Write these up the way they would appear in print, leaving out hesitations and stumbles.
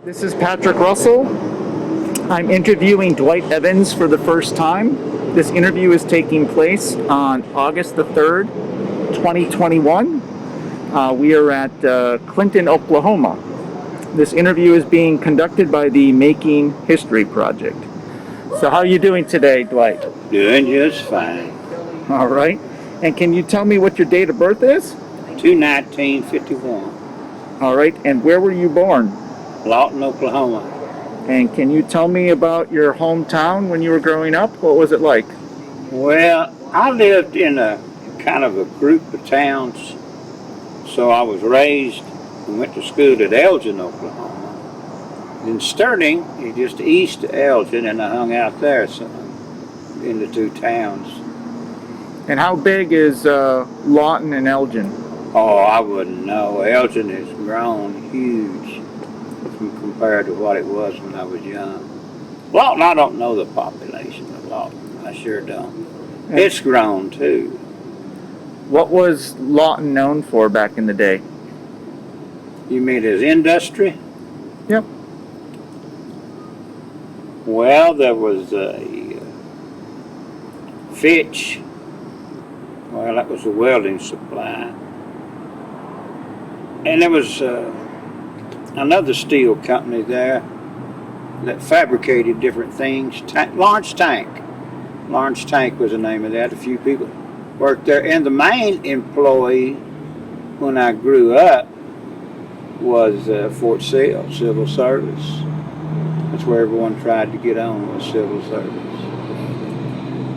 This is Patrick Russell. I'm interviewing Dwight Evans for the first time. This interview is taking place on August the 3rd, 2021. We are at Clinton, Oklahoma. This interview is being conducted by the Making History Project. So how are you doing today, Dwight? Doing just fine. All right. And can you tell me what your date of birth is? 1951. All right. And where were you born? Lawton, Oklahoma. And can you tell me about your hometown when you were growing up? What was it like? Well, I lived in a kind of a group of towns. So I was raised and went to school at Elgin, Oklahoma. In Sterling is just east of Elgin, and I hung out there in the two towns. And how big is Lawton and Elgin? Oh, I wouldn't know. Elgin has grown huge compared to what it was when I was young. Lawton, I don't know the population of Lawton. I sure don't. It's grown too. What was Lawton known for back in the day? You mean as industry? Yep. Well, there was a Fitch. Well, that was a welding supply. And there was another steel company there that fabricated different things. Lawrence Tank. Lawrence Tank was the name of that. A few people worked there. And the main employee when I grew up was Fort Sill, civil service. That's where everyone tried to get on, was civil service.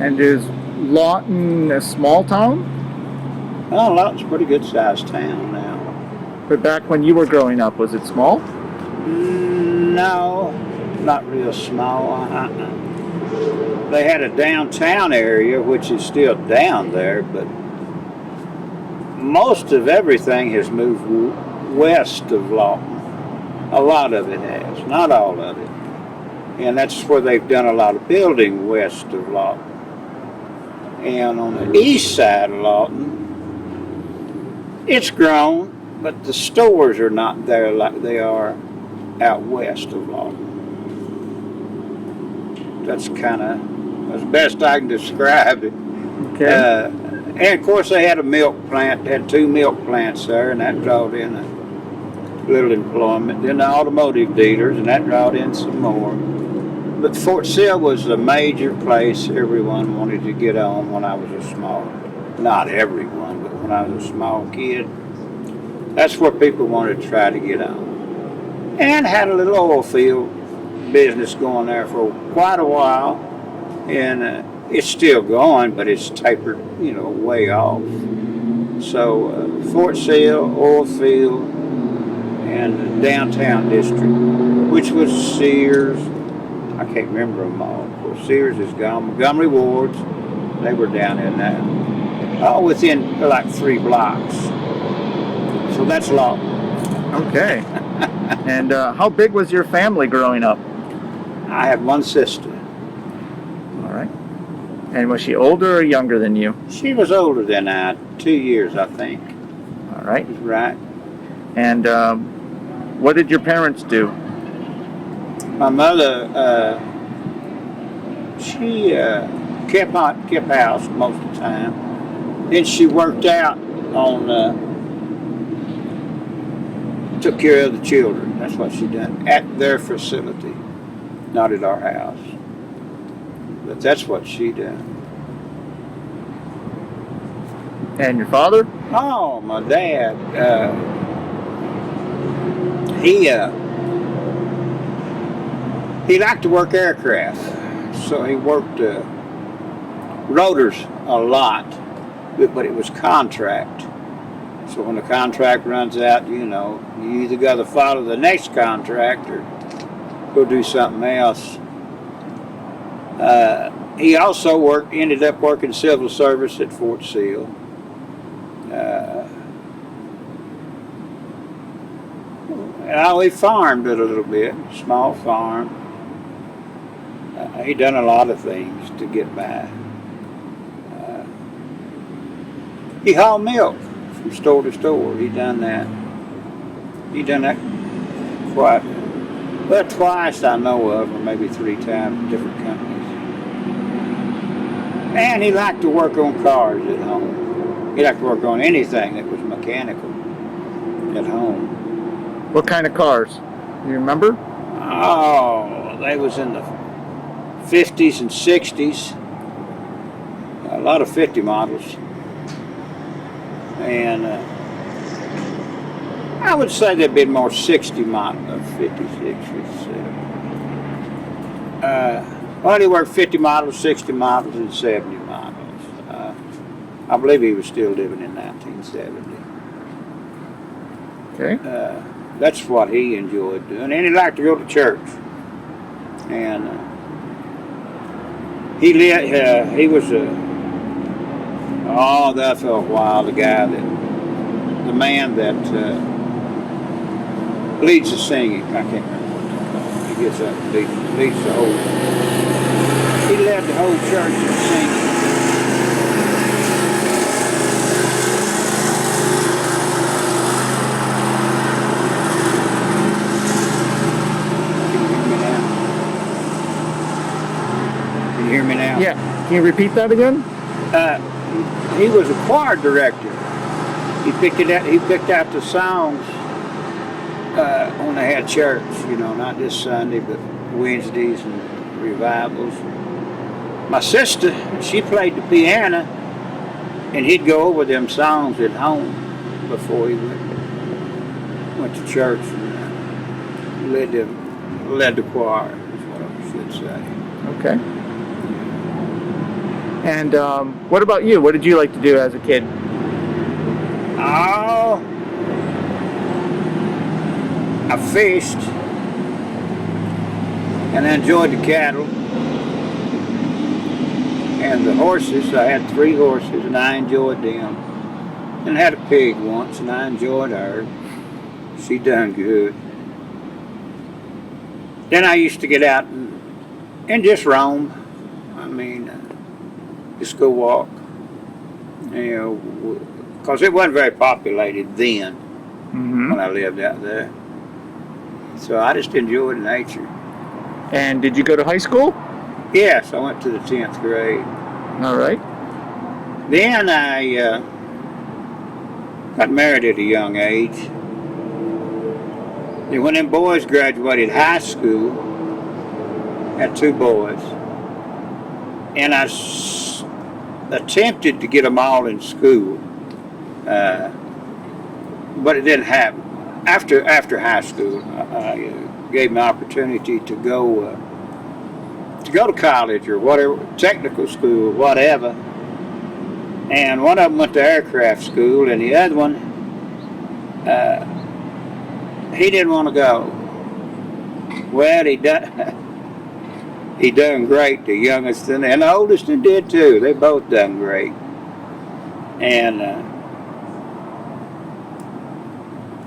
And is Lawton a small town? Well, Lawton's a pretty good sized town now. But back when you were growing up, was it small? No, not real small. They had a downtown area, which is still down there, but most of everything has moved west of Lawton. A lot of it has, not all of it. And that's where they've done a lot of building west of Lawton. And on the east side of Lawton, it's grown, but the stores are not there like they are out west of Lawton. That's kind of as best I can describe it. Okay. And of course they had a milk plant, had two milk plants there, and that brought in a little employment. Then the automotive dealers, and that brought in some more. But Fort Sill was a major place everyone wanted to get on when I was a small, not everyone, but when I was a small kid. That's where people wanted to try to get on. And had a little oil field business going there for quite a while. And it's still going, but it's tapered, way off. So Fort Sill, oil field, and the downtown district, which was Sears. I can't remember them all. Of course, Sears is gone. Montgomery Wards, they were down in that. All within like 3 blocks. So that's Lawton. Okay. And how big was your family growing up? I had one sister. All right. And was she older or younger than you? She was older than I, 2 years, I think. All right. Right. And what did your parents do? My mother, she kept house most of the time. Then she worked out on, took care of the children. That's what she done at their facility, not at our house. But that's what she done. And your father? Oh, my dad, he liked to work aircraft, so he worked rotors a lot, but it was contract. So when the contract runs out, you either got to follow the next contract or go do something else. He also ended up working civil service at Fort Sill. He farmed it a little bit, small farm. He done a lot of things to get by. He hauled milk from store to store. He done that quite Well, twice I know of, or maybe 3 times, different companies. And he liked to work on cars at home. He liked to work on anything that was mechanical at home. What kind of cars? You remember? Oh, they was in the 50s and 60s. A lot of 50 models. And I would say there'd been more 60 models, 50, 60s. Well, he worked 50 models, 60 models, and 70 models. I believe he was still living in 1970. Okay. That's what he enjoyed doing. And he liked to go to church. And he was that for a while, the man that leads the singing. I can't remember what they call it. He gets up and leads the whole. He led the whole church in singing. Can you hear me now? Yeah. Can you repeat that again? He was a choir director. He picked out the songs when they had church, not just Sunday, but Wednesdays and revivals. My sister, she played the piano, and he'd go over them songs at home before he went to church and led the choir, is what I should say. Okay. And what about you? What did you like to do as a kid? Oh, I fished, and I enjoyed the cattle and the horses. I had 3 horses, and I enjoyed them. And I had a pig once, and I enjoyed her. She done good. Then I used to get out and just roam. I mean, just go walk. Because it wasn't very populated then when I lived out there. So I just enjoyed nature. And did you go to high school? Yes, I went to the 10th grade. All right. Then I got married at a young age. And when them boys graduated high school, I had 2 boys. And I attempted to get them all in school. But it didn't happen. After high school, I gave me an opportunity to go to college or whatever, technical school, whatever. And one of them went to aircraft school, and the other one, he didn't want to go. Well, he done great. The youngest and the oldest did too. They both done great. And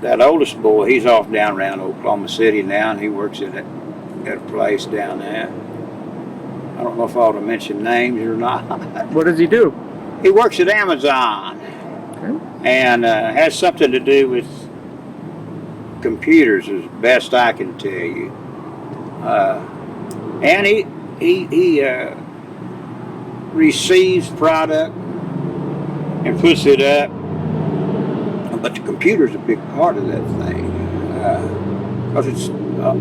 that oldest boy, he's off down around Oklahoma City now, and he works at a place down there. I don't know if I ought to mention names or not. What does he do? He works at Amazon. Okay. And has something to do with computers, as best I can tell you. And he receives product and puts it up. But the computer's a big part of that thing. Because it's,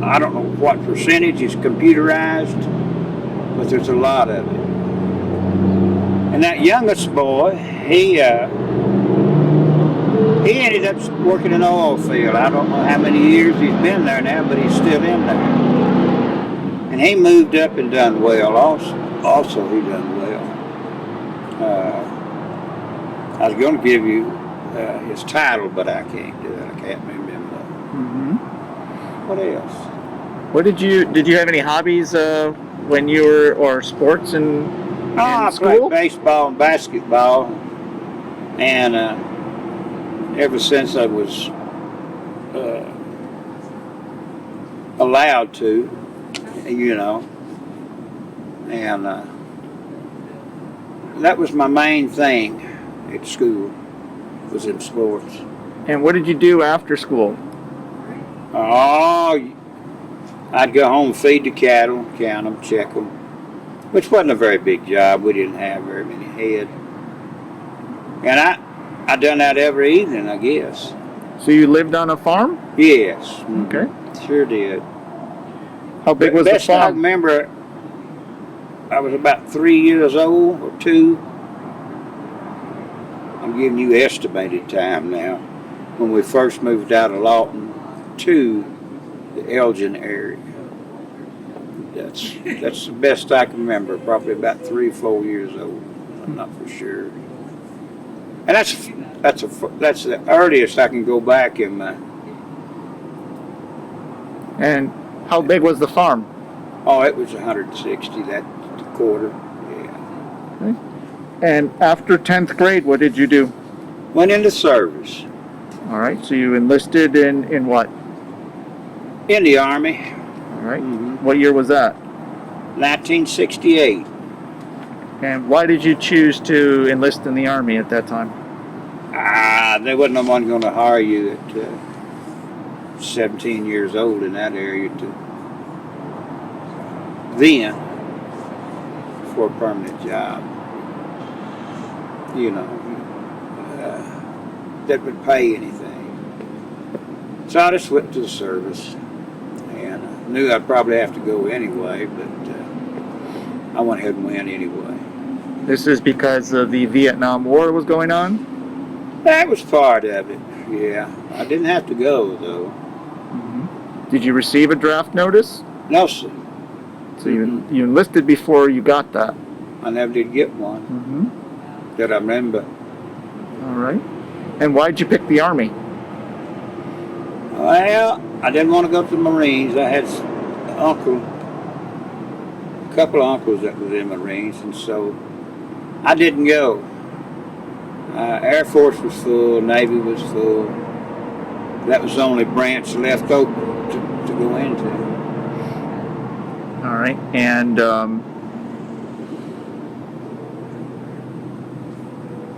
I don't know what percentage is computerized, but there's a lot of it. And that youngest boy, he ended up working in the oil field. I don't know how many years he's been there now, but he's still in there. And he moved up and done well. Also he done well. I was going to give you his title, but I can't do it. I can't remember. What else? What did you have any hobbies when you were, or sports in I school? played baseball and basketball, and ever since I was allowed to, and that was my main thing at school, was in sports. And what did you do after school? Oh, I'd go home, feed the cattle, count them, check them, which wasn't a very big job. We didn't have very many head. And I done that every evening, I guess. So you lived on a farm? Yes. Okay. Sure did. How big was the Best I farm? remember, I was about 3 years old or 2. I'm giving you estimated time now. When we first moved out of Lawton to the Elgin area. That's the best I can remember. Probably about 3 or 4 years old. I'm not for sure. And that's the earliest I can go back in my. And how big was the farm? Oh, it was 160 that quarter. Yeah. Okay. And after 10th grade, what did you do? Went into service All right, so you enlisted in what? in the Army. All right. What year was that? 1968. And why did you choose to enlist in the Army at that time? There wasn't no one going to hire you at 17 years old in that area then for a permanent job. You know, that would pay anything. So I just went to the service, and I knew I'd probably have to go anyway, but I went ahead and went anyway. This is because the Vietnam War was going on? That was part of it, yeah. I didn't have to go, though. Did you receive a draft notice? No, sir. So you enlisted before you got that? I never did get one that I remember. All right. And why'd you pick the Army? Well, I didn't want to go to the Marines. I had a couple of uncles that was in the Marines, and so I didn't go. Air Force was full, Navy was full. That was the only branch left open to go into. All right. And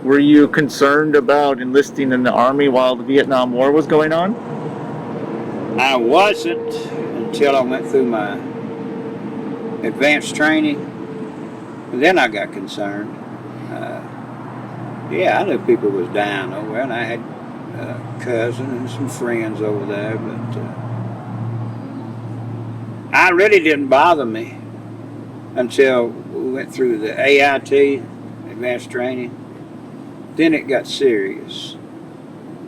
were you concerned about enlisting in the Army while the Vietnam War was going on? I wasn't until I went through my advanced training. And then I got concerned. Yeah, I knew people was dying over there, and I had a cousin and some friends over there, but I really didn't bother me until we went through the AIT, advanced training. Then it got serious.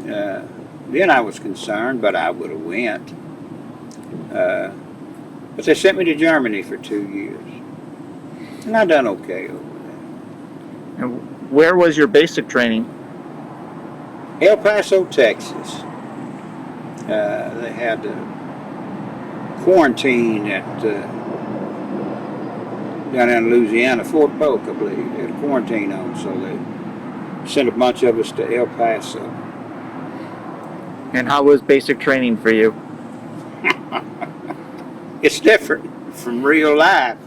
Then I was concerned, but I would have went. But they sent me to Germany for 2 years, and I done okay over there. And where was your basic training? El Paso, Texas. They had quarantine at down in Louisiana, Fort Polk, I believe. They had quarantine on, so they sent a bunch of us to El Paso. And how was basic training for you? It's different from real life.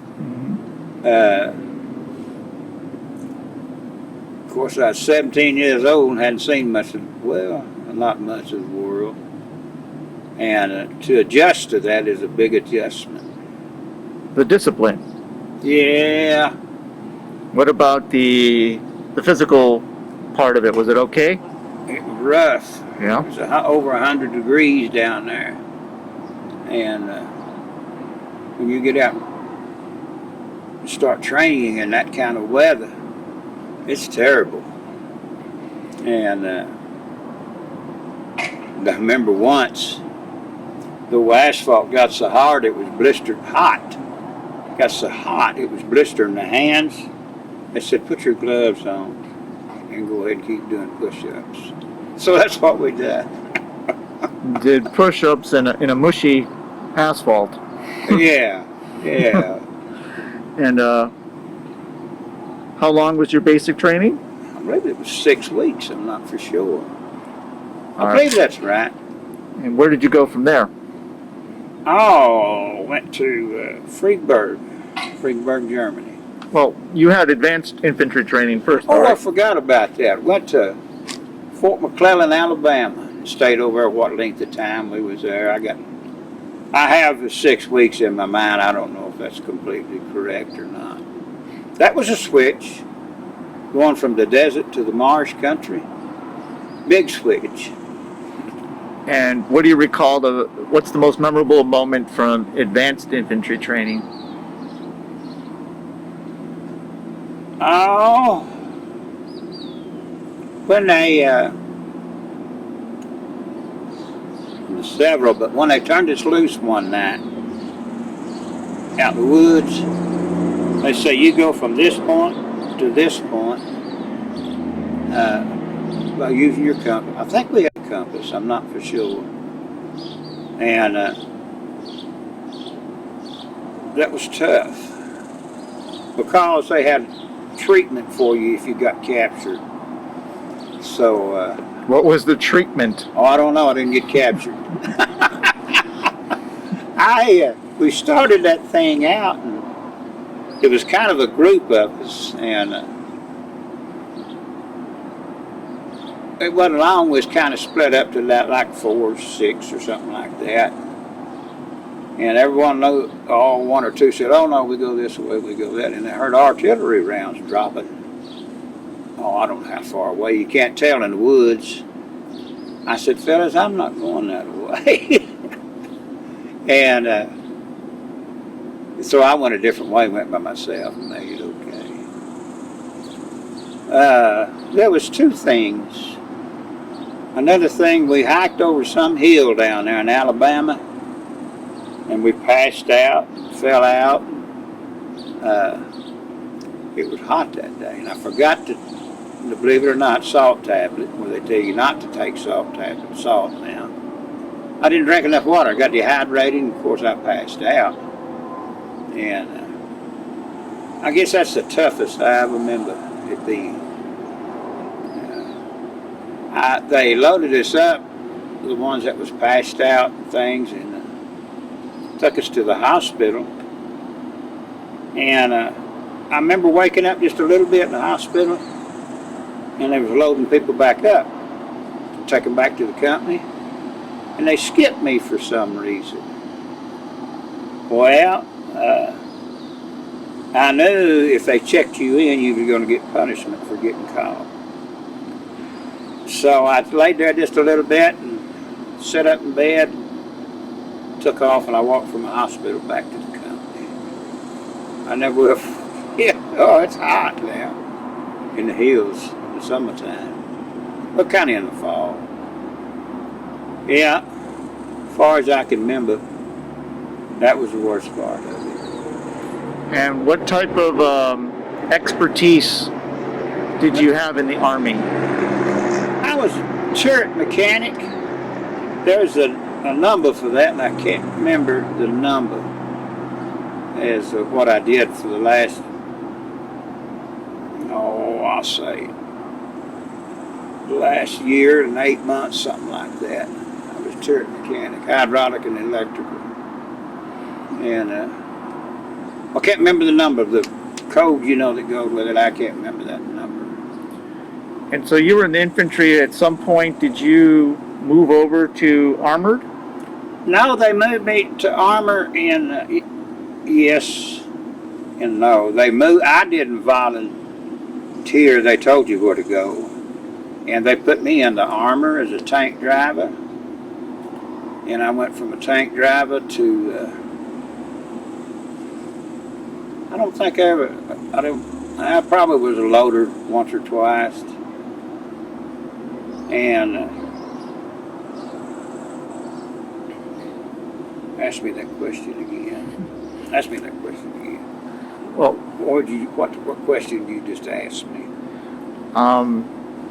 Of course, I was 17 years old and hadn't seen much of, well, not much of the world. And to adjust to that is a big adjustment. The discipline. Yeah. What about the physical part of it? Was it okay? It was rough. Yeah. It was over 100 degrees down there. And when you get out and start training in that kind of weather, it's terrible. And I remember once, the asphalt got so hard it was blistered hot. Got so hot it was blistering the hands. They said, put your gloves on and go ahead and keep doing push-ups. So that's what we did. Did push-ups in a mushy asphalt. Yeah. And how long was your basic training? I believe it was 6 weeks. I'm not for sure. I All believe right. that's right. And where did you go from there? Oh, went to Friedberg, Germany. Well, you had advanced infantry training first. Oh, all I right. forgot about that. Went to Fort McClellan, Alabama. Stayed over there what length of time we was there. I got I have 6 weeks in my mind. I don't know if that's completely correct or not. That was a switch, going from the desert to the marsh country. Big switch. And what do you recall what's the most memorable moment from advanced infantry training? Oh, when they, several, but when they turned us loose one night out in the woods, they say you go from this point to this point. Well, using your compass. I think we had a compass. I'm not for sure. And that was tough because they had treatment for you if you got captured. So. What was the treatment? Oh, I don't know. I didn't get captured. We started that thing out, and it was kind of a group of us, and it wasn't long. We was kind of split up to that, like 4 or 6 or something like that. And everyone knew, all 1 or 2 said, "Oh no, we go this way, we go that," and I heard artillery rounds dropping. Oh, I don't know how far away. You can't tell in the woods. I said, "Fellas, I'm not going that way." And so I went a different way, went by myself, and made it okay. There was 2 things. Another thing, we hiked over some hill down there in Alabama, and we passed out, fell out. It was hot that day, and I forgot to, believe it or not, salt tablet, where they tell you not to take salt now. I didn't drink enough water. I got dehydrated, and of course I passed out. And I guess that's the toughest I remember it being. They loaded us up, the ones that was passed out and things, and took us to the hospital. And I remember waking up just a little bit in the hospital, and they was loading people back up to take them back to the company, and they skipped me for some reason. Well, I knew if they checked you in, you were going to get punishment for getting caught. So I laid there just a little bit and sat up in bed, took off, and I walked from the hospital back to the company. I never will. Yeah, oh, it's hot now in the hills in the summertime, but kind of in the fall. Yeah, as far as I can remember, that was the worst part of it. And what type of expertise did you have in the Army? I was a turret mechanic. There's a number for that, and I can't remember the number as what I did for the last, I'll say, last year and 8 months, something like that. I was turret mechanic, hydraulic and electrical. And I can't remember the number of the code, that goes with it. I can't remember that number. And so you were in the infantry. At some point, did you move over to armored? No, they moved me to armor, and yes and no. They moved. I didn't volunteer. They told you where to go, and they put me in the armor as a tank driver. And I went from a tank driver to. I probably was a loader once or twice. And ask me that question again. Well, what question you just asked me?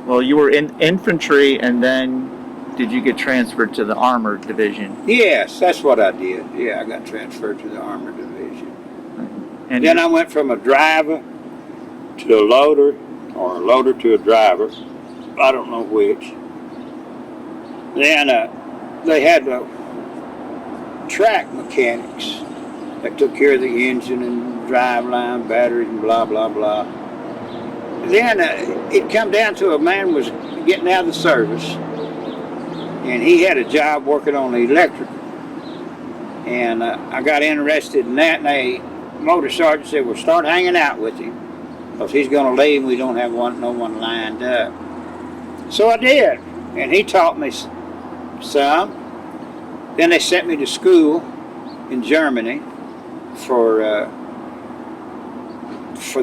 well, you were in infantry, and then did you get transferred to the armored division? Yes, that's what I did. Yeah, I got transferred to the armored division. And then I went from a driver to a loader, or a loader to a driver. I don't know which. Then they had track mechanics that took care of the engine and drive line, batteries, and blah, blah, blah. Then it come down to a man was getting out of the service, and he had a job working on the electrical. And I got interested in that, and the motor sergeant said, well, start hanging out with him, because he's going to leave and we don't have no one lined up. So I did, and he taught me some. Then they sent me to school in Germany for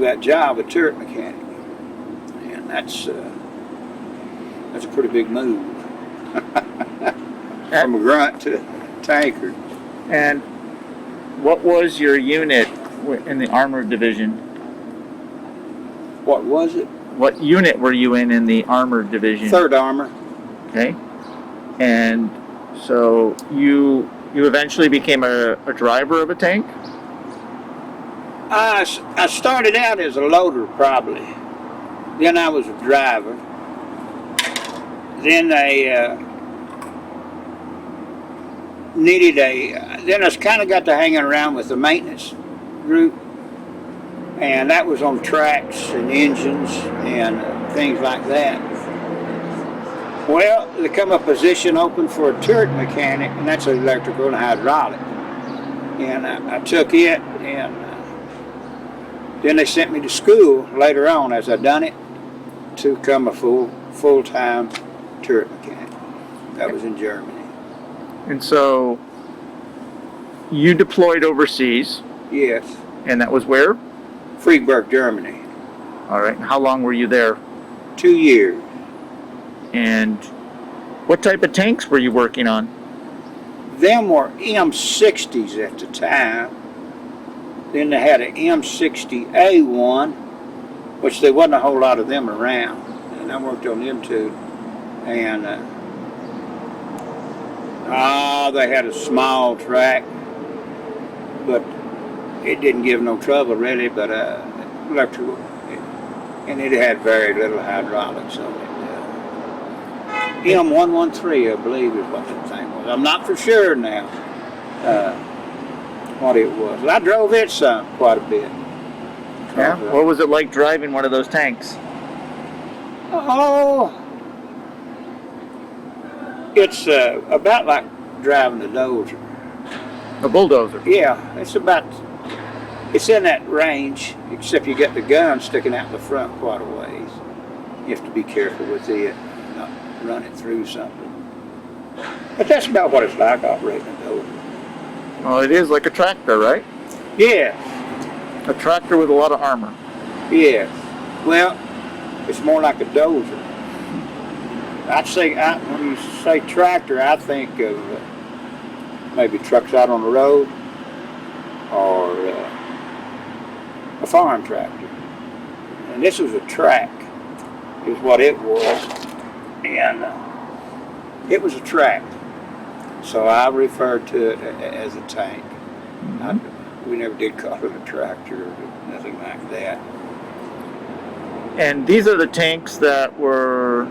that job, a turret mechanic. And that's a pretty big move. From a grunt to tanker. And what was your unit in the armored division? What was it? What unit were you in the armored division? 3rd Armor. Okay. And so you eventually became a driver of a tank? I started out as a loader, probably. Then I was a driver. Then they then I kind of got to hanging around with the maintenance group, and that was on tracks and engines and things like that. Well, there come a position open for a turret mechanic, and that's electrical and hydraulic. And I took it, and then they sent me to school later on as I done it to become a full-time turret mechanic. That was in Germany. And so you deployed overseas. Yes. And that was where? Freiburg, Germany. All right. How long were you there? 2 years. And what type of tanks were you working on? Them were M60s at the time. Then they had an M60A1, which there wasn't a whole lot of them around. And I worked on them too. And they had a small track, but it didn't give no trouble really, but electrical. And it had very little hydraulics on it. M113, I believe, is what the thing was. I'm not for sure now what it was. I drove it quite a bit. Yeah. What was it like driving one of those tanks? Oh, it's about like driving a dozer. A bulldozer? Yeah, it's in that range, except you get the gun sticking out the front quite a ways. You have to be careful with it, not run it through something. But that's about what it's like operating a dozer. Well, it is like a tractor, right? Yeah. A tractor with a lot of armor. Yeah. Well, it's more like a dozer. When you say tractor, I think of maybe trucks out on the road or a farm tractor. And this was a track, is what it was. And it was a track. So I referred to it as a tank. Mm-hmm. We never did call it a tractor or nothing like that. And these are the tanks that were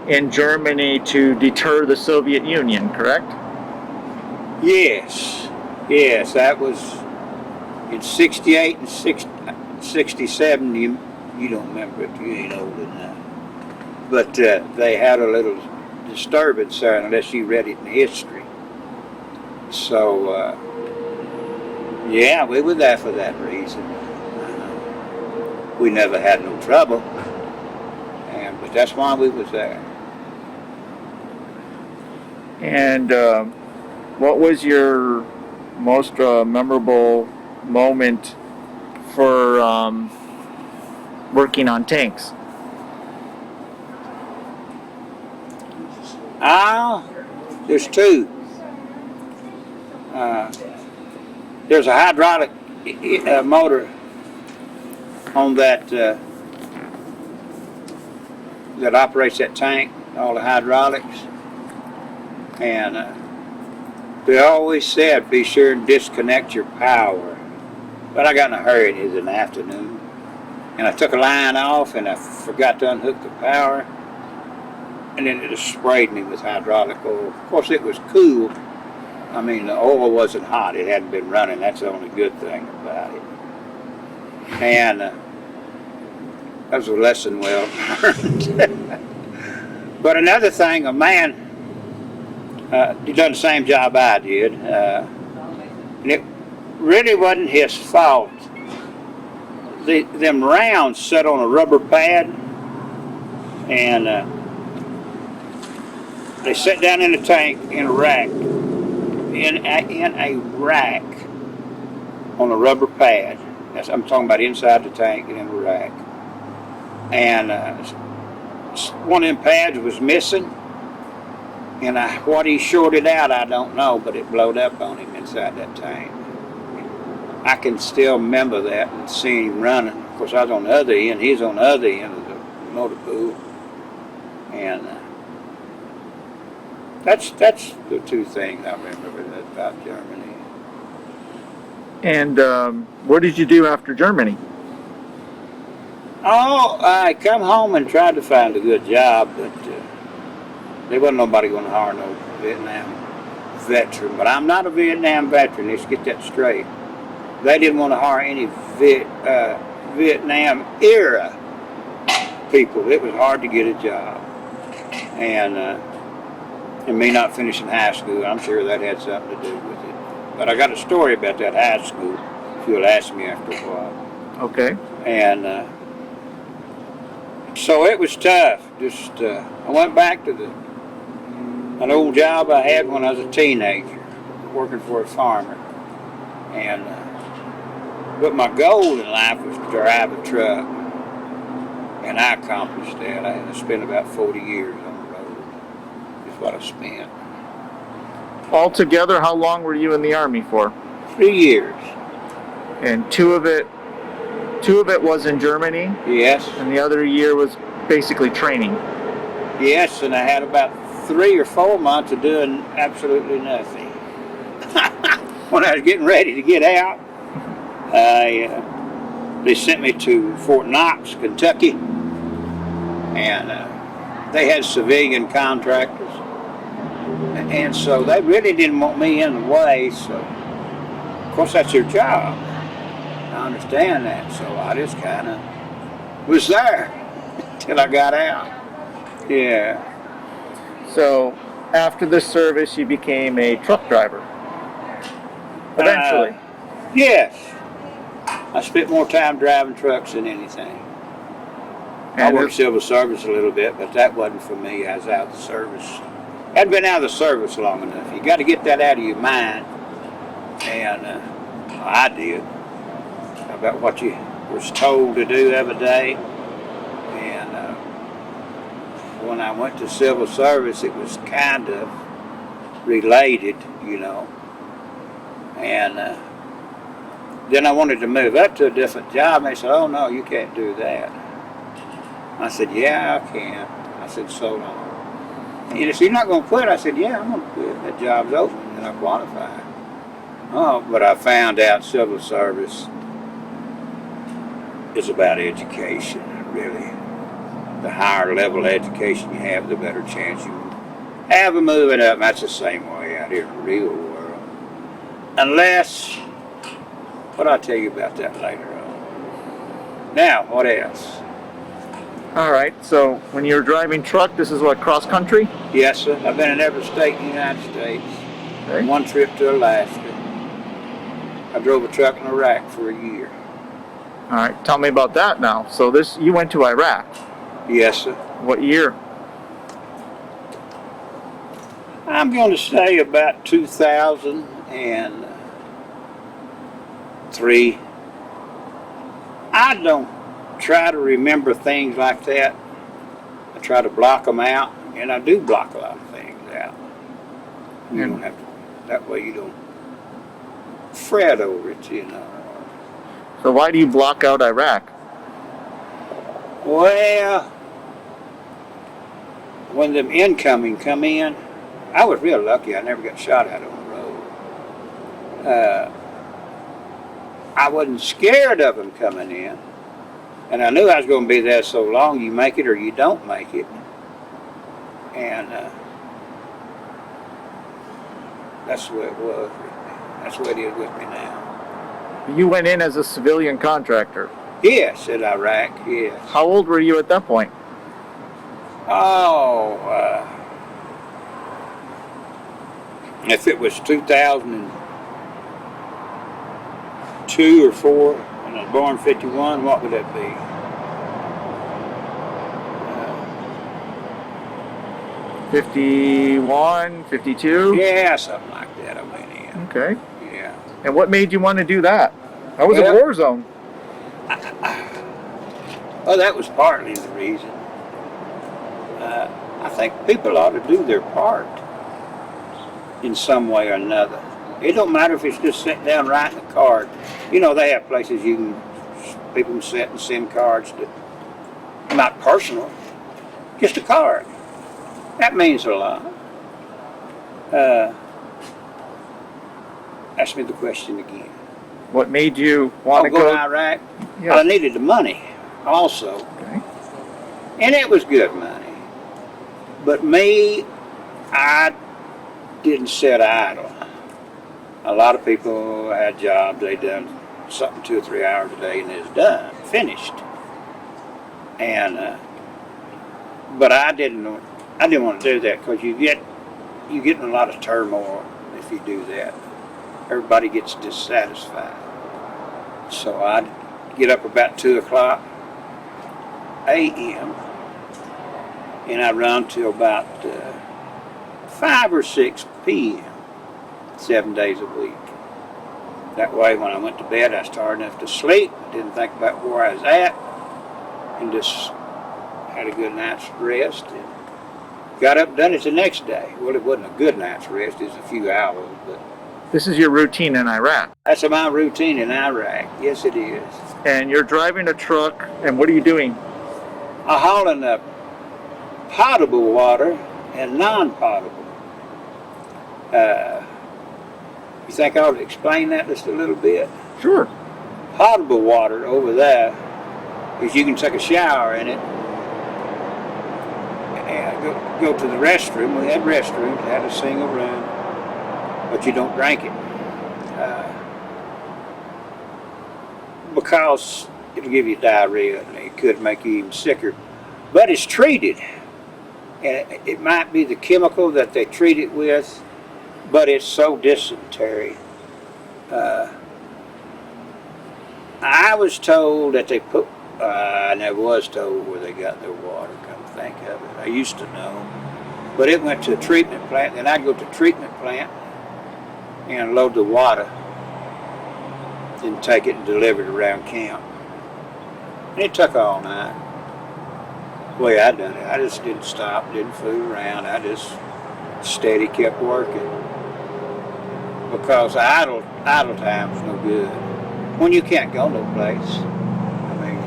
in Germany to deter the Soviet Union, correct? Yes, that was in 68 and 67. You don't remember it, you ain't old enough. But they had a little disturbance there, unless you read it in history. So, yeah, we were there for that reason. We never had no trouble, but that's why we was there. And what was your most memorable moment for working on tanks? There's two. There's a hydraulic motor on that operates that tank, all the hydraulics, and they always said be sure and disconnect your power. But I got in a hurry, it was in the afternoon, and I took a line off and I forgot to unhook the power, and then it just sprayed me with hydraulic oil. Of course it was cool. I mean, the oil wasn't hot, it hadn't been running, that's the only good thing about it. And that was a lesson well learned. But another thing, a man He done the same job I did. And it really wasn't his fault. Them rounds set on a rubber pad, and they set down in a tank in a rack, in a rack on a rubber pad. I'm talking about inside the tank and in a rack. And one of them pads was missing, and what he shorted out, I don't know, but it blowed up on him inside that tank. I can still remember that and seeing him running. Of course, I was on the other end, he's on the other end of the motor pool. And that's the two things I remember about Germany. And what did you do after Germany? Oh, I come home and tried to find a good job, but there wasn't nobody going to hire no Vietnam veteran. But I'm not a Vietnam veteran, let's get that straight. They didn't want to hire any Vietnam era people. It was hard to get a job. And me not finishing high school, I'm sure that had something to do with it. But I got a story about that high school, if you'll ask me after a while. Okay. And so it was tough. Just I went back to an old job I had when I was a teenager, working for a farmer. And but my goal in life was to drive a truck, and I accomplished that. I spent about 40 years on the road. Is what I spent. Altogether, how long were you in the Army for? 3 years. And two of it was in Germany? Yes. And the other year was basically training? Yes, and I had about 3 or 4 months of doing absolutely nothing. When I was getting ready to get out, they sent me to Fort Knox, Kentucky, and they had civilian contractors. And so they really didn't want me in the way, so of course that's their job. I understand that, so I just kind of was there till I got out. Yeah. So after the service, you became a truck driver? Eventually? Yes. I spent more time driving trucks than anything. I worked civil service a little bit, but that wasn't for me. I was out of the service. Hadn't been out of the service long enough. You got to get that out of your mind. And I did. About what you was told to do every day. And when I went to civil service, it was kind of related, you know. And then I wanted to move up to a different job. And they said, oh, no, you can't do that. I said, yeah, I can. I said, so long. And he said, you're not going to quit? I said, yeah, I'm going to quit. That job's open and I qualified. Oh, but I found out civil service is about education, really. The higher level of education you have, the better chance you have of moving up. And that's the same way out here in the real world. Unless, what I'll tell you about that later on. Now, what else? All right, so when you were driving truck, this is what, cross country? Yes, sir. I've been in every state in the United States. Okay. One trip to Alaska. I drove a truck in Iraq for a year. All right, tell me about that now. So you went to Iraq. Yes, sir. What year? I'm going to say about 2003. I don't try to remember things like that. I try to block them out, and I do block a lot of things out. You don't have to, that way you don't fret over it, you know. So why do you block out Iraq? Well, when them incoming come in, I was real lucky. I never got shot at on the road. I wasn't scared of them coming in. And I knew I was going to be there so long, you make it or you don't make it. And that's the way it was. That's the way it is with me now. You went in as a civilian contractor. Yes, in Iraq, yes. How old were you at that point? Oh, If it was 2002 or 4, and I was born 51, what would that be? 51, 52? Yeah, something like that I went in. Okay. Yeah. And what made you want to do that? That was a Well, war zone. Well, that was partly the reason. I think people ought to do their part in some way or another. It don't matter if it's just sitting down writing a card. You know, they have places people can sit and send cards that, not personal, just a card. That means a lot. Ask me the question again. What made you want to go go? to Iraq? Yes. Well, I needed the money also. Okay. And it was good money. But me, I didn't sit idle. A lot of people had jobs, they done something 2 or 3 hours a day and it's done, finished. And but I didn't want to do that, because you get in a lot of turmoil if you do that. Everybody gets dissatisfied. So I'd get up about 2 o'clock a.m. and I'd run till about 5 or 6 p.m. 7 days a week. That way when I went to bed I was tired enough to sleep, didn't think about where I was at, and just had a good night's rest and got up and done it the next day. Well, it wasn't a good night's rest, it was a few hours, but This is your routine in Iraq. that's my routine in Iraq. Yes, it is. And you're driving a truck, and what are you doing? I'm hauling up potable water and non-potable. You think I ought to explain that just a little bit? Sure. Potable water over there is you can take a shower in it and go to the restroom. We had restrooms, had a single room, but you don't drink it because it'll give you diarrhea and it could make you even sicker. But it's treated, and it might be the chemical that they treat it with, but it's so dysentery. I was told that they put, I never was told where they got their water, come to think of it. I used to know. But it went to a treatment plant, then I'd go to the treatment plant and load the water, then take it and deliver it around camp. And it took all night. The way I done it, I just didn't stop, didn't fool around. I just steady kept working. Because idle time's no good. When you can't go no place. I mean,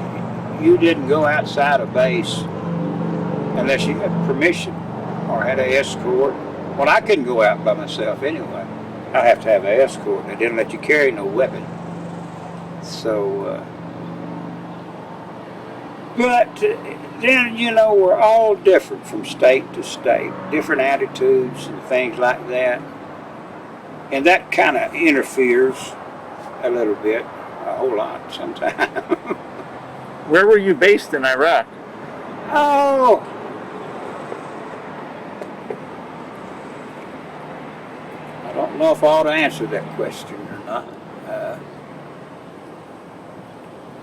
you didn't go outside a base unless you had permission or had an escort. Well, I couldn't go out by myself anyway. I have to have an escort. They didn't let you carry no weapon. So, but then, you know, we're all different from state to state. Different attitudes and things like that. And that kind of interferes a little bit, a whole lot sometimes. Where were you based in Iraq? Oh, I don't know if I ought to answer that question or not.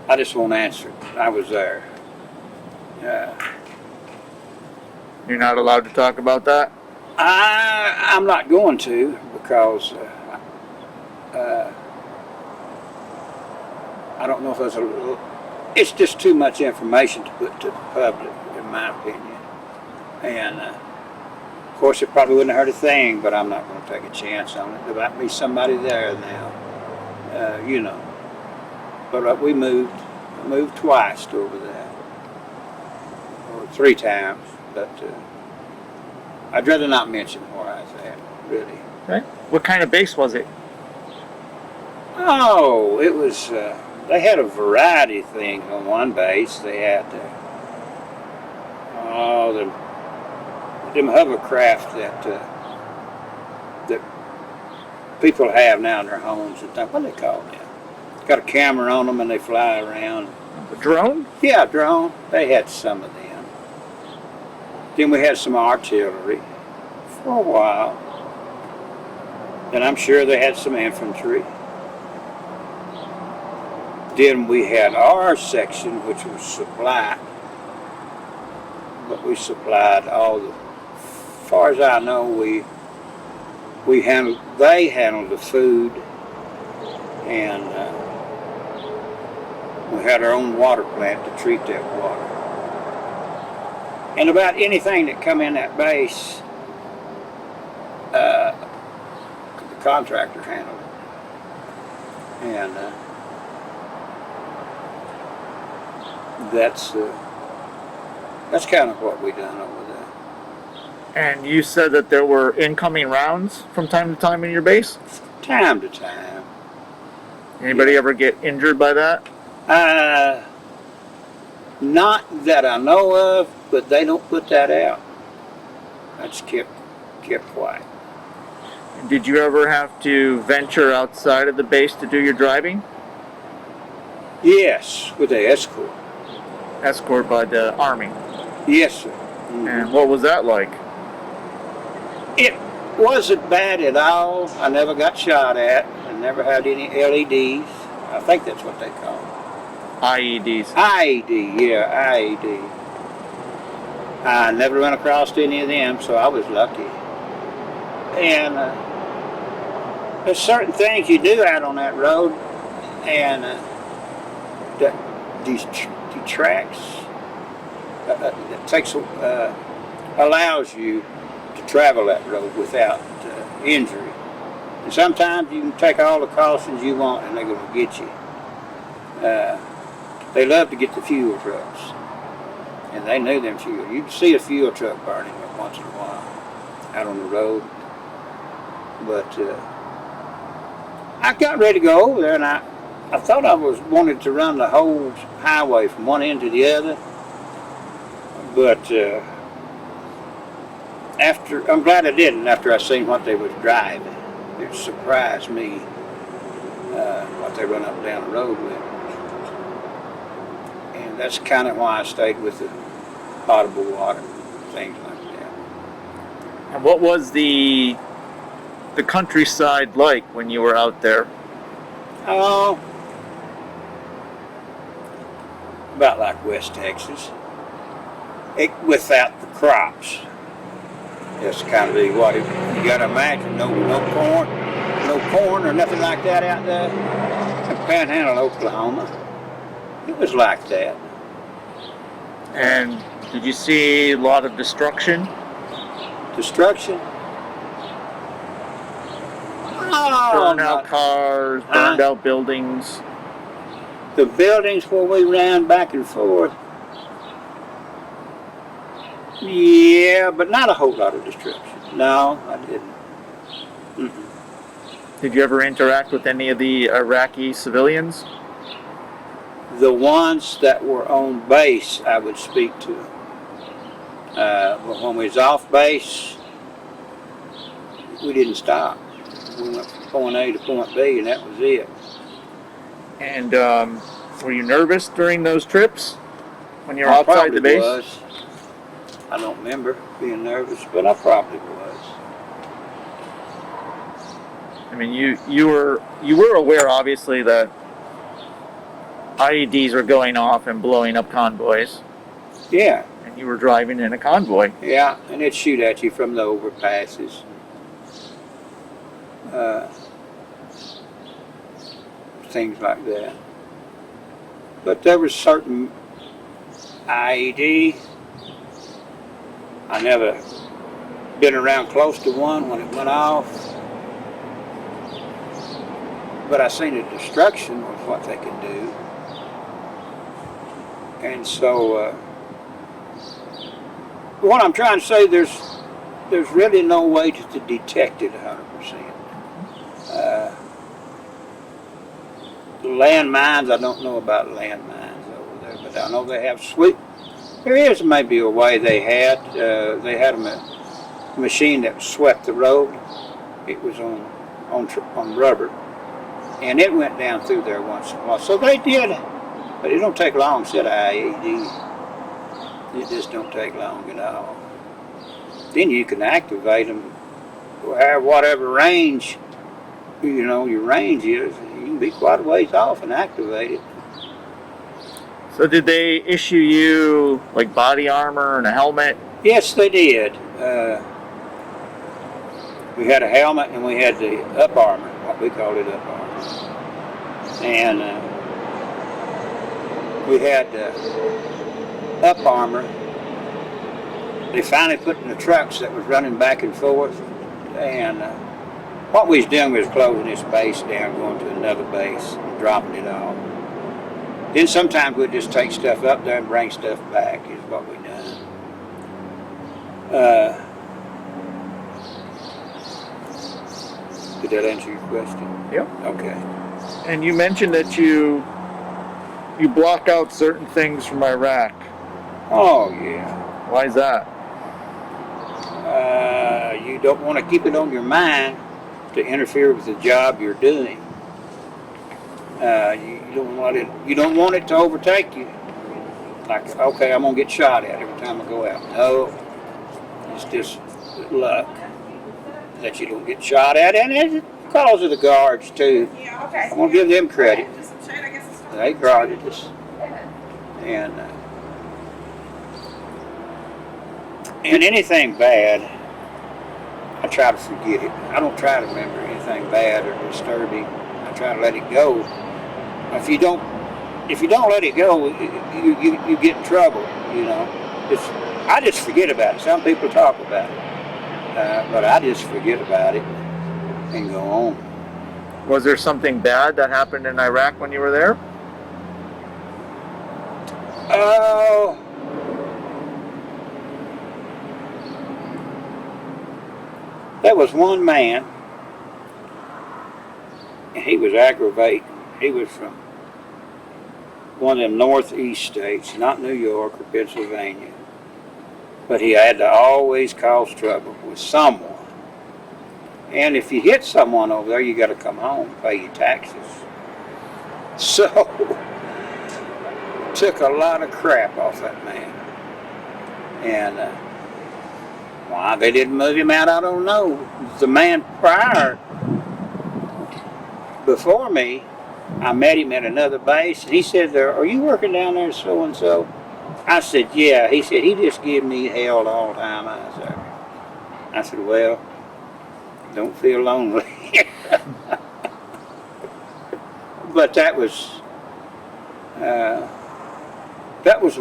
I just won't answer it. I was there. You're not allowed to talk about that? I'm not going to, because I don't know if it's just too much information to put to the public, in my opinion. And of course it probably wouldn't hurt a thing, but I'm not going to take a chance on it. There might be somebody there now, you know. But we moved twice to over there, or 3 times, but I'd rather not mention where I was at, really. Okay. What kind of base was it? Oh, it was, they had a variety of things on one base. They had, them hovercraft that people have now in their homes and things. What do they call them? Got a camera on them and they fly around. A drone? Yeah, drone. They had some of them. Then we had some artillery for a while. And I'm sure they had some infantry. Then we had our section, which was supply, but we supplied all the. As far as I know, they handled the food, and we had our own water plant to treat that water. And about anything that come in that base, the contractor handled it. And that's kind of what we done over there. And you said that there were incoming rounds from time to time in your base? Time to time. Anybody ever get injured by that? Not that I know of, but they don't put that out. That's kept quiet. Did you ever have to venture outside of the base to do your driving? Yes, with the escort. Escort by the Army. Yes, sir. Mm-hmm. And what was that like? It wasn't bad at all. I never got shot at. I never had any LEDs. I think that's what they call them. IEDs. IED, yeah, IED. I never run across any of them, so I was lucky. And there's certain things you do out on that road, and these tracks it takes allows you to travel that road without injury. And sometimes you can take all the cautions you want, and they're going to get you. They love to get the fuel trucks, and they knew them fuel. You can see a fuel truck burning once in a while out on the road. But I got ready to go over there, and I thought I wanted to run the whole highway from one end to the other. But I'm glad I didn't. After I seen what they was driving, it surprised me what they run up and down the road with. And that's kind of why I stayed with the potable water, things like that. And what was the countryside like when you were out there? Oh, about like West Texas, without the crops. That's kind of what you got to imagine. No corn or nothing like that out there. In Panhandle, Oklahoma, it was like that. And did you see a lot of destruction? Destruction? Oh, burned out cars, burned out buildings. The buildings where we ran back and forth. Yeah, but not a whole lot of destruction. No, I didn't. Mm-mm. Did you ever interact with any of the Iraqi civilians? The ones that were on base, I would speak to. But when we was off base, we didn't stop. We went from point A to point B, and that was it. And were you nervous during those trips when you were outside the base? Was. I don't remember being nervous, but I probably was. I mean, you were aware, obviously, that IEDs were going off and blowing up convoys. Yeah. And you were driving in a convoy. Yeah, and it'd shoot at you from the overpasses. Things like that. But there was certain IED. I never been around close to one when it went off. But I seen the destruction of what they could do. And so what I'm trying to say, there's really no way to detect it 100%. Landmines, I don't know about landmines over there, but I know they have there is maybe a way they had a machine that swept the road. It was on rubber, and it went down through there once in a while. So they did, but it don't take long to set an IED. It just don't take long at all. Then you can activate them, whatever range your range is, you can be quite a ways off and activate it. So did they issue you like body armor and a helmet? Yes, they did. We had a helmet and we had the up armor, what we called it up armor. And we had up armor. They finally put in the trucks that was running back and forth. And what we was doing was closing this base down, going to another base, and dropping it off. Then sometimes we'd just take stuff up there and bring stuff back, is what we done. Did that answer your question? Yep. Okay. And you mentioned that you block out certain things from Iraq. Oh, yeah. Why is that? You don't want to keep it on your mind to interfere with the job you're doing. You don't want it to overtake you. Like, okay, I'm gonna get shot at every time I go out. No, it's just luck that you don't get shot at, and it's because of the guards too. Yeah, okay. I'm gonna give them credit. Just some shade, I guess it's They guarded us, and anything bad, I try to forget it. I don't try to remember anything bad or disturbing. I try to let it go. If you don't let it go, you get in trouble. I just forget about it. Some people talk about it, but I just forget about it and go on. Was there something bad that happened in Iraq when you were there? Oh. There was one man, and he was aggravating. He was from one of them northeast states, not New York or Pennsylvania. But he had to always cause trouble with someone. And if you hit someone over there, you got to come home and pay your taxes. So, took a lot of crap off that man. And why they didn't move him out, I don't know. The man prior, before me, I met him at another base, and he said, "Are you working down there so-and-so?" I said, "Yeah." He said, "He just give me hell all the time." I said, "Well, don't feel lonely." But that was the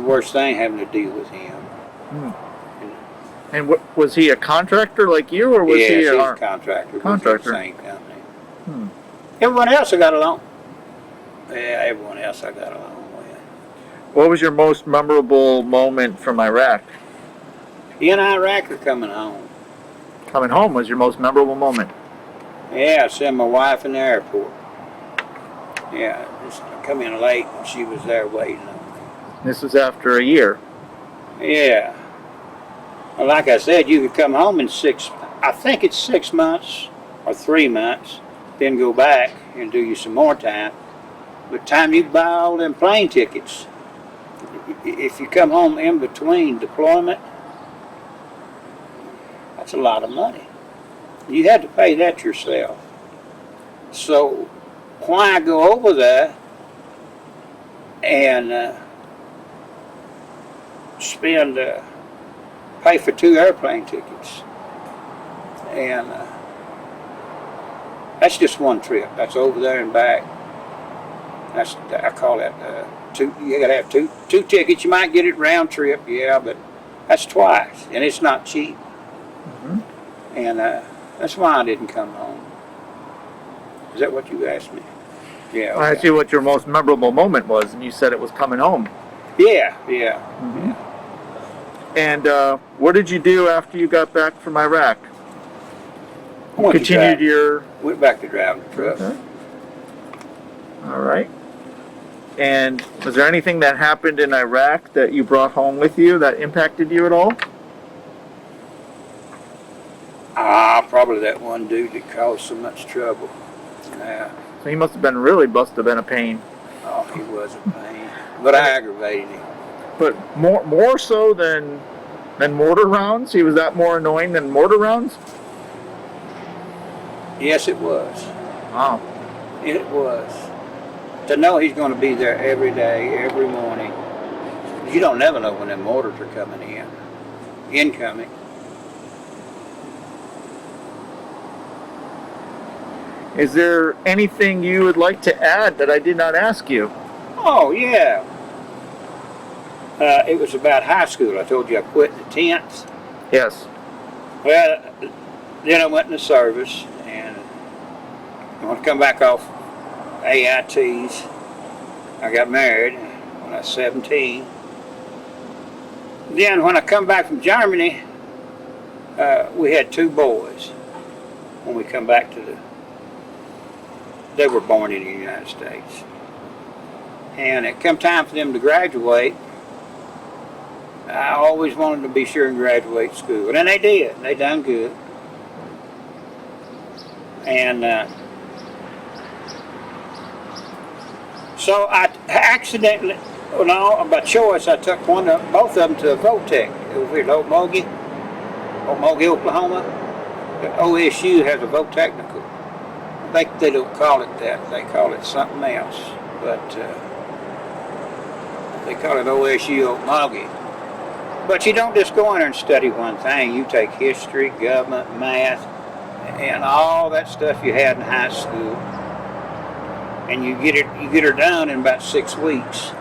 worst thing, having to deal with him. And was he a contractor like you, or was Yes, he he's a a contractor. Contractor. Same company. Everyone else I got along. Yeah, everyone else I got along with. What was your most memorable moment from Iraq? In Iraq or coming home? Coming home was your most memorable moment. Yeah, I sent my wife in the airport. Yeah, just come in late and she was there waiting on me. This was after a year. Yeah. Well, like I said, you could come home in 6 months or 3 months, then go back and do you some more time. By the time you buy all them plane tickets, if you come home in between deployment, that's a lot of money. You had to pay that yourself. So why go over there and pay for 2 airplane tickets? And that's just one trip. That's over there and back. I call that two. You got to have two tickets. You might get it round trip, yeah, but that's twice, and it's not cheap. And that's why I didn't come home. Is that what you asked me? Yeah. Okay. I asked you what your most memorable moment was, and you said it was coming home. Yeah. And what did you do after you got back from Iraq? Went back to driving the truck. Okay. All right. And was there anything that happened in Iraq that you brought home with you that impacted you at all? Probably that one dude that caused so much trouble. Yeah. So he must have been a pain. Oh, he was a pain. But I aggravated him. But more so than mortar rounds? He was that more annoying than mortar rounds? Yes, it was. Wow. It was. To know he's going to be there every day, every morning. You don't never know when them orders are coming in. Incoming. Is there anything you would like to add that I did not ask you? Oh, yeah. It was about high school. I told you I quit in the 10th. Yes. Well, then I went in the service, and I want to come back off AITs. I got married when I was 17. Then when I come back from Germany, we had 2 boys. When we come back to they were born in the United States. And it come time for them to graduate. I always wanted to be sure and graduate school, and they did. They done good. And so I accidentally, no, by choice, I took both of them to a Votech over here at Okmulgee, Oklahoma. The OSU has a Votechnical. I think they don't call it that. They call it something else, but they call it OSU Okmulgee. But you don't just go in there and study one thing. You take history, government, math, and all that stuff you had in high school, and you get her done in about 6 weeks.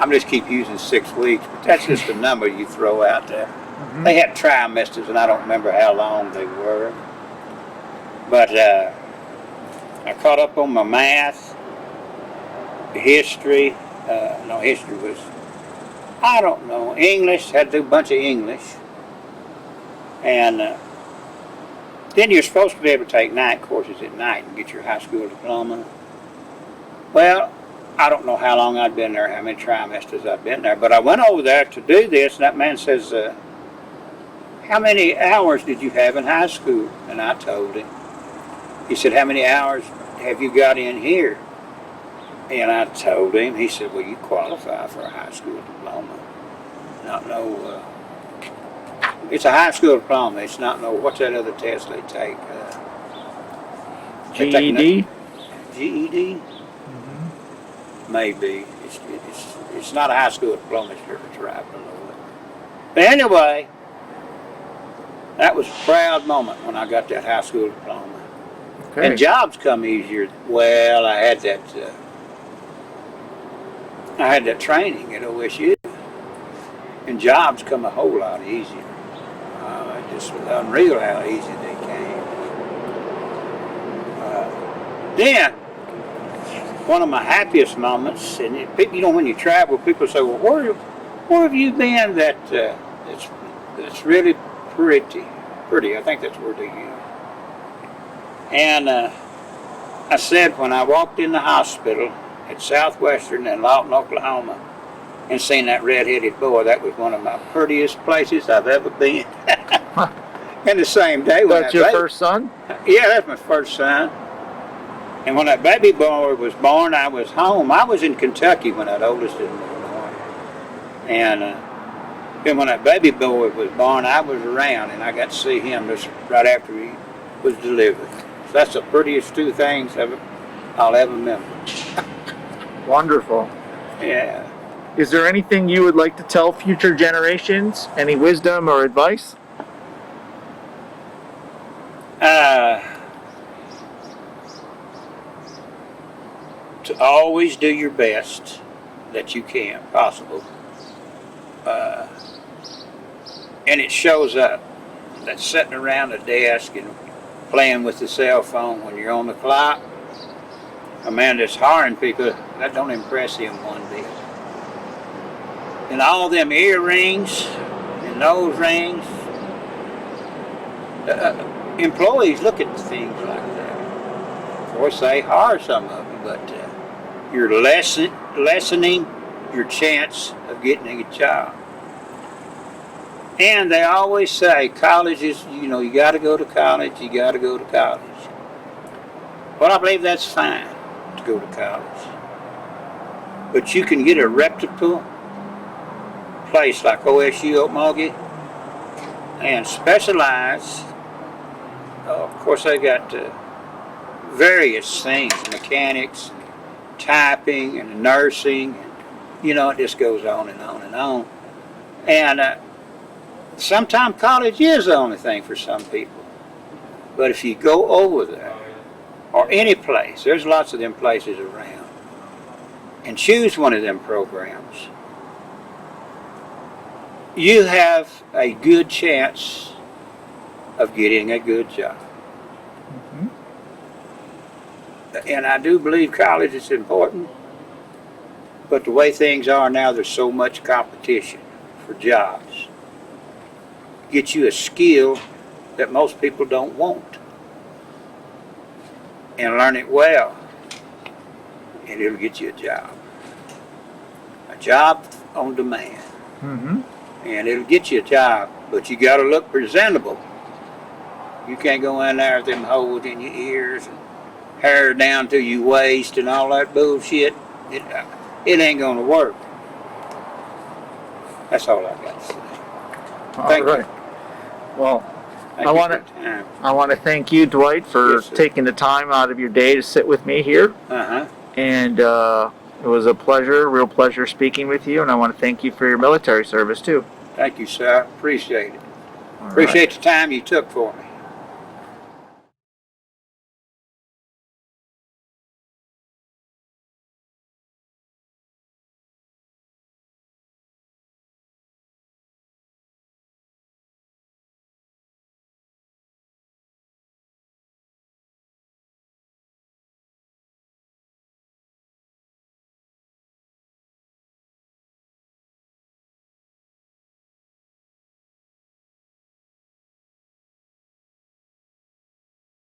I'm just keep using 6 weeks, but that's just a number you throw out there. Mm-hmm. They had trimesters, and I don't remember how long they were. But I caught up on my math, history. No, history was, I don't know, English. Had to do a bunch of English. And then you're supposed to be able to take night courses at night and get your high school diploma. Well, I don't know how long I'd been there, how many trimesters I'd been there, but I went over there to do this, and that man says, how many hours did you have in high school? And I told him. He said, how many hours have you got in here? And I told him. He said, well, you qualify for a high school diploma. Not no, it's a high school diploma. It's not no, what's that other test they take? GED? GED? Mm-hmm. Maybe. It's not a high school diploma. It's right below it. But anyway, that was a proud moment when I got that high school diploma. Okay. And jobs come easier. Well, I had that training at OSU, and jobs come a whole lot easier. It just was unreal how easy they came. Then, one of my happiest moments, and people, when you travel, people say, well, where have you been that's really pretty? I think that's the word they use. And I said, when I walked in the hospital at Southwestern in Lawton, Oklahoma, and seen that red-headed boy, that was one of my prettiest places I've ever been. And the same day when that's your first son? Yeah, that's my first son. And when that baby boy was born, I was home. I was in Kentucky when that oldest was born. And then when that baby boy was born, I was around, and I got to see him just right after he was delivered. So that's the prettiest 2 things I'll ever remember. Wonderful. Yeah. Is there anything you would like to tell future generations? Any wisdom or advice? To always do your best that you can, possible. And it shows up. That sitting around a desk and playing with the cell phone when you're on the clock, a man that's hiring people, that don't impress him one bit. And all them earrings and nose rings, employees look at things like that. Of course, they hire some of them, but you're lessening your chance of getting a job. And they always say college is, you got to go to college, you got to go to college. Well, I believe that's fine to go to college. But you can get a reputable place like OSU Okmulgee and specialize. Of course, they got various things, mechanics, typing, and nursing. You know, it just goes on and on and on. And sometimes college is the only thing for some people. But if you go over there, or any place, there's lots of them places around, and choose one of them programs, you have a good chance of getting a good job. And I do believe college is important, but the way things are now, there's so much competition for jobs. Get you a skill that most people don't want, and learn it well, and it'll get you a job. A job on demand. And it'll get you a job, but you got to look presentable. You can't go in there with them holes in your ears and hair down to your waist and all that bullshit. It ain't going to work. That's all I got to say. All right. Well, Thank you for your time. I want to thank you, Dwight, for Yes, sir. taking the time out of your day to sit with me here. And it was a pleasure, real pleasure speaking with you. And I want to thank you for your military service too. Thank you, sir. Appreciate it. All right. Appreciate the time you took for me.